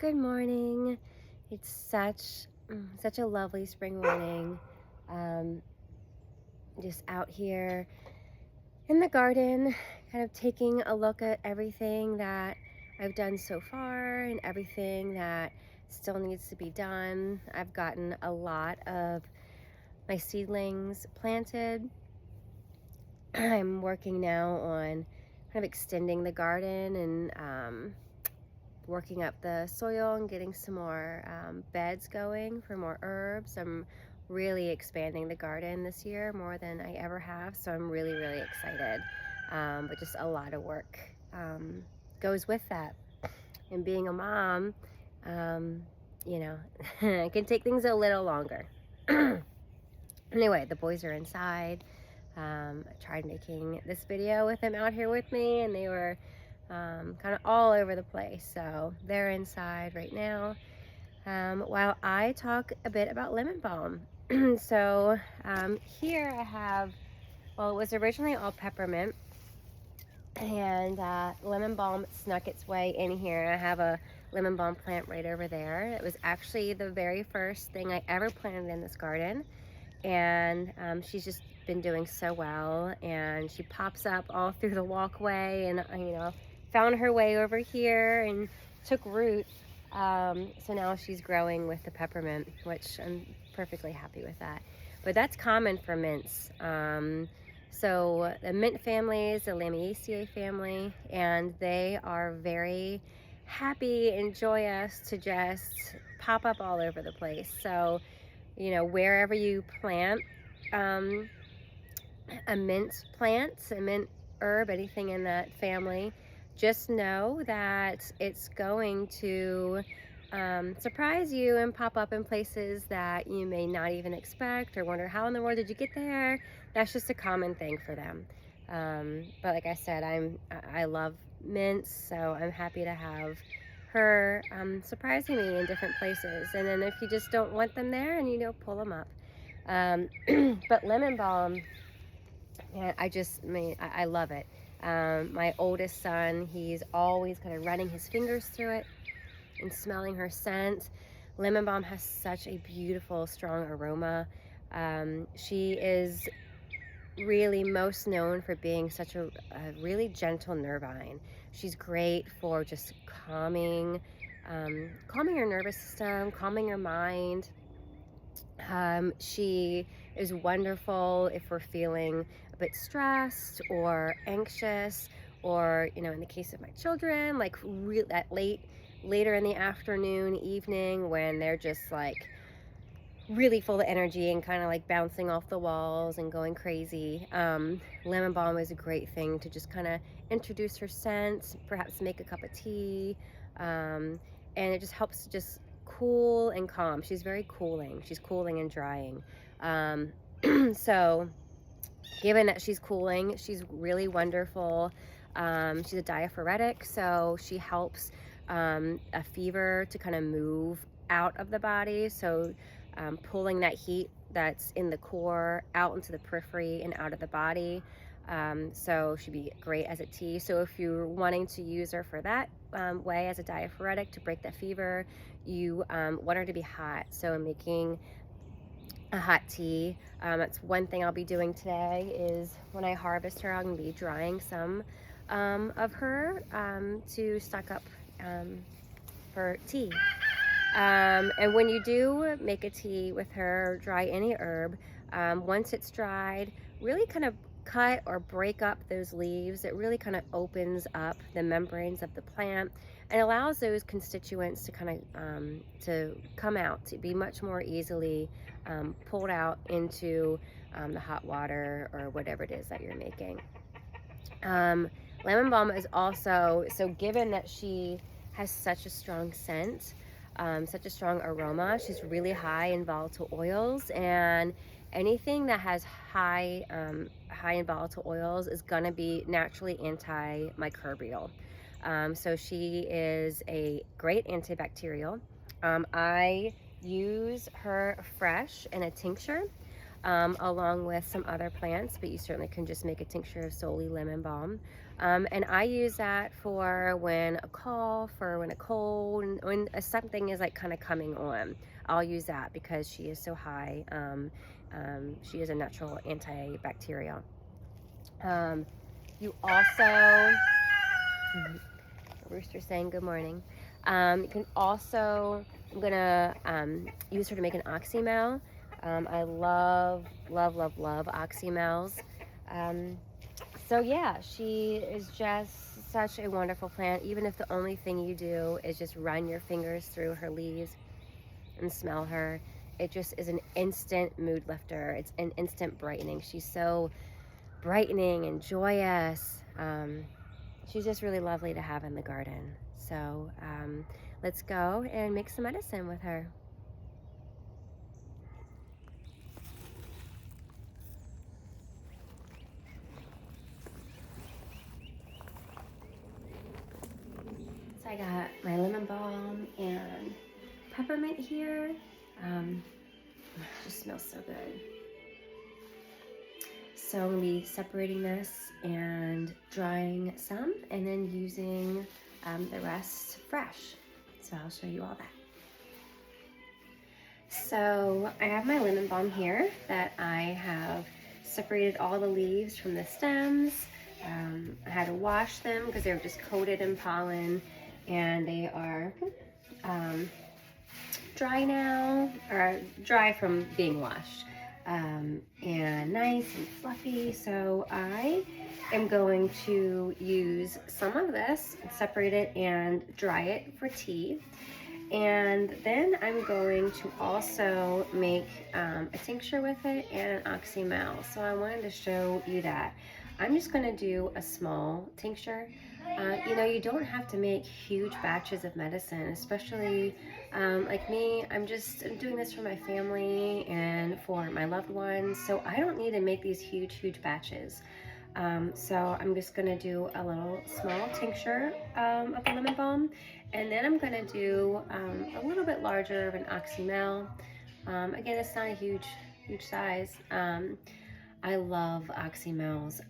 Good morning. It's such a lovely spring morning. Um, just out here in the garden, kind of taking a look at everything that I've done so far and everything that still needs to be done. I've gotten a lot of my seedlings planted. I'm working now on kind of extending the garden and working up the soil and getting some more beds going for more herbs. I'm really expanding the garden this year more than I ever have, so I'm really excited. But just a lot of work goes with that. And being a mom, um, you know, it can take things a little longer. Anyway, the boys are inside. I tried making this video with them out here with me, and they were kind of all over the place. So they're inside right now while I talk a bit about lemon balm. So here I have, well, it was originally all peppermint, and lemon balm snuck its way in here. I have a lemon balm plant right over there. It was actually the very first thing I ever planted in this garden, and she's just been doing so well, and she pops up all through the walkway, and found her way over here and took root. So now she's growing with the peppermint, which I'm perfectly happy with that. But that's common for mints. So the mint family is the Lamiaceae family, and they are very happy and joyous to just pop up all over the place. So wherever you plant a mint plant, a mint herb, anything in that family, just know that it's going to surprise you and pop up in places that you may not even expect or wonder how in the world did you get there. That's just a common thing for them. But like I said, I love mints, so I'm happy to have her surprising me in different places. And then if you just don't want them there, and pull them up. But lemon balm, yeah, I love it. My oldest son, he's always kind of running his fingers through it and smelling her scent. Lemon balm has such a beautiful, strong aroma. She is really most known for being such a really gentle nervine. She's great for just calming your nervous system, calming your mind. She is wonderful if we're feeling a bit stressed or anxious, or in the case of my children, like later in the afternoon, evening, when they're just like really full of energy and kind of like bouncing off the walls and going crazy. Lemon balm is a great thing to just kind of introduce her scent, perhaps make a cup of tea, and it just helps to just cool and calm. She's very cooling. She's cooling and drying. So given that she's cooling, she's really wonderful. She's a diaphoretic, so she helps a fever to kind of move out of the body. So pulling that heat that's in the core out into the periphery and out of the body. So she'd be great as a tea. So if you're wanting to use her for that way as a diaphoretic to break that fever, you want her to be hot. So making a hot tea, that's one thing I'll be doing today. Is when I harvest her, I'm going to be drying some of her to stock up for tea. And when you do make a tea with her, dry any herb, once it's dried, really kind of cut or break up those leaves. It really kind of opens up the membranes of the plant and allows those constituents to kind of to come out, to be much more easily pulled out into the hot water or whatever it is that you're making. Lemon balm is also, so given that she has such a strong scent, such a strong aroma, she's really high in volatile oils, and anything that has high in volatile oils is going to be naturally antimicrobial. So she is a great antibacterial. I use her fresh in a tincture. along with some other plants, but you certainly can just make a tincture of solely lemon balm. And I use that for when a cough or when a cold, and when something is like kind of coming on. I'll use that because she is so high. She is a natural antibacterial. You also, rooster saying good morning. You can also, I'm gonna use her to make an oxymel. I love, love, love, love oxymels. So yeah, she is just such a wonderful plant. Even if the only thing you do is just run your fingers through her leaves and smell her, it just is an instant mood lifter. It's an instant brightening. She's so brightening and joyous. She's just really lovely to have in the garden. So let's go and make some medicine with her. So I got my lemon balm and peppermint here. It just smells so good. So I'm gonna be separating this and drying some and then using the rest fresh. So I'll show you all that. So I have my lemon balm here that I have separated all the leaves from the stems. I had to wash them because they were just coated in pollen, and they are dry now, or dry from being washed, and nice and fluffy. So I am going to use some of this, separate it and dry it for tea. And then I'm going to also make a tincture with it and an oxymel. So I wanted to show you that. I'm just going to do a small tincture. You know, you don't have to make huge batches of medicine, especially like me. I'm doing this for my family and for my loved ones. So I don't need to make these huge batches. So I'm just going to do a little small tincture of the lemon balm, and then I'm going to do a little bit larger of an oxymel. Again, it's not a huge size. I love oxymels.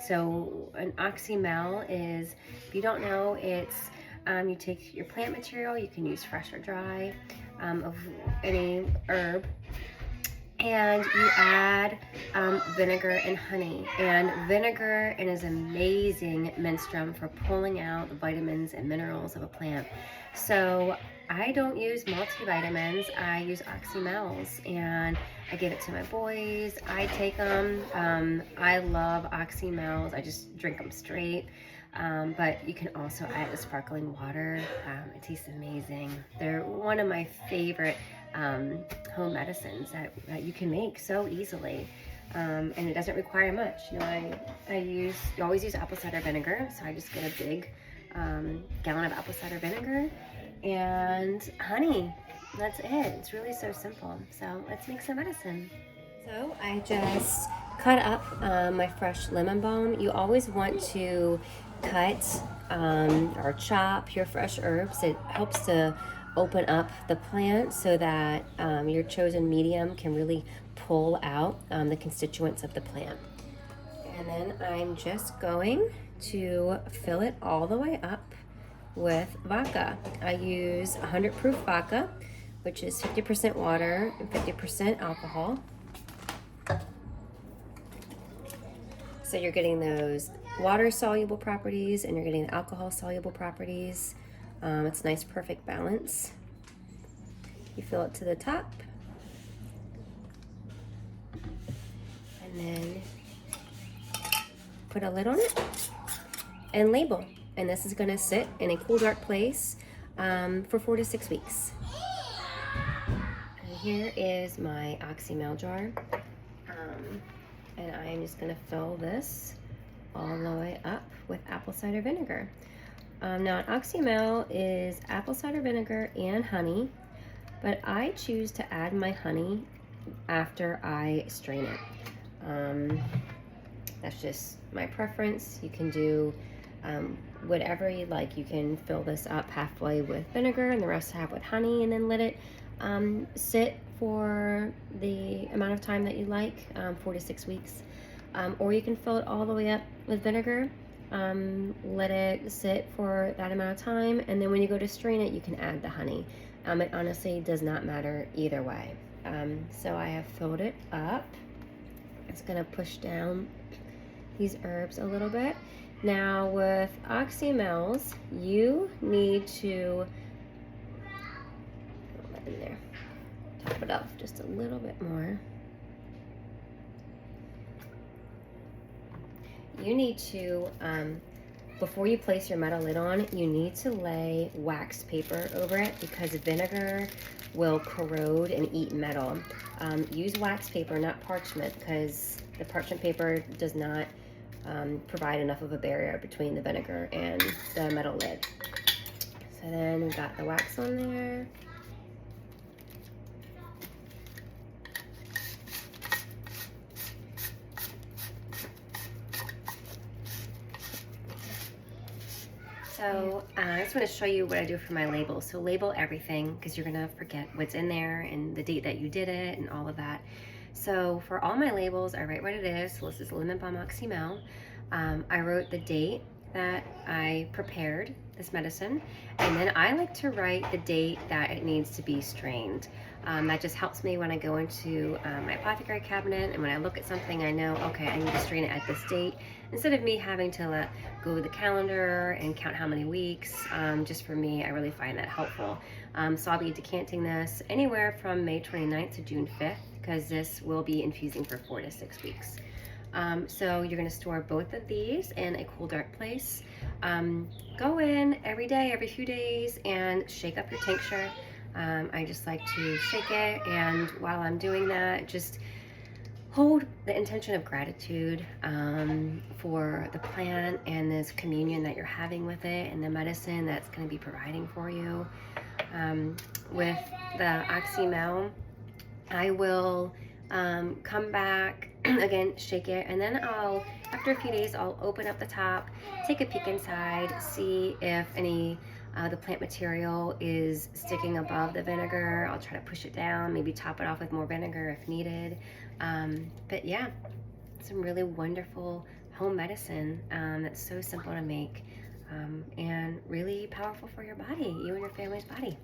So an oxymel is, if you don't know, it's you take your plant material, you can use fresh or dry, of any herb, and you add vinegar and honey. And vinegar is an amazing menstruum for pulling out the vitamins and minerals of a plant. So I don't use multivitamins, I use oxymels, and I give it to my boys. I take them. I love oxymels. I just drink them straight. But you can also add the sparkling water. It tastes amazing. They're one of my favorite home medicines that you can make so easily, and it doesn't require much. You know, you always use apple cider vinegar, so I just get a big gallon of apple cider vinegar and honey. That's it. It's really so simple. So let's make some medicine. So I just cut up my fresh lemon balm. You always want to cut or chop your fresh herbs. It helps to open up the plant so that your chosen medium can really pull out the constituents of the plant. And then I'm just going to fill it all the way up with vodka. I use 100 proof vodka, which is 50% water and 50% alcohol. So you're getting those water soluble properties and you're getting the alcohol soluble properties. It's a nice perfect balance. You fill it to the top, and then put a lid on it and label. And this is going to sit in a cool, dark place for 4 to 6 weeks. And here is my oxymel jar, and I'm just going to fill this all the way up with apple cider vinegar. Now, an oxymel is apple cider vinegar and honey, but I choose to add my honey after I strain it. That's just my preference. You can do whatever you like. You can fill this up halfway with vinegar and the rest half with honey, and then let it sit for the amount of time that you like, 4 to 6 weeks. Or you can fill it all the way up with vinegar, let it sit for that amount of time, and then when you go to strain it, you can add the honey. It honestly does not matter either way. So I have filled it up. It's gonna push down these herbs a little bit. Now with oxymels, you need to in there, top it up just a little bit more. You need to, before you place your metal lid on, you need to lay wax paper over it because vinegar will corrode and eat metal. Use wax paper, not parchment, because the parchment paper does not provide enough of a barrier between the vinegar and the metal lid. So then we got the wax on there. So I just want to show you what I do for my labels. So label everything because you're gonna forget what's in there and the date that you did it and all of that. So for all my labels, I write what it is. So this is lemon balm oxymel. I wrote the date that I prepared this medicine, and then I like to write the date that it needs to be strained. That just helps me when I go into my apothecary cabinet, and when I look at something, I know, okay, I need to strain it at this date, instead of me having to go to the calendar and count how many weeks. Just for me, I really find that helpful. So I'll be decanting this anywhere from May 29th to June 5th, because this will be infusing for 4 to 6 weeks. So you're gonna store both of these in a cool, dark place. Go in every day, every few days, and shake up your tincture. I just like to shake it, and while I'm doing that, just hold the intention of gratitude for the plant and this communion that you're having with it and the medicine that's going to be providing for you. With the oxymel, I will come back again, shake it, and then after a few days, I'll open up the top, take a peek inside, see if any the plant material is sticking above the vinegar. I'll try to push it down, maybe top it off with more vinegar if needed. But yeah, some really wonderful home medicine that's so simple to make and really powerful for your body, you and your family's body.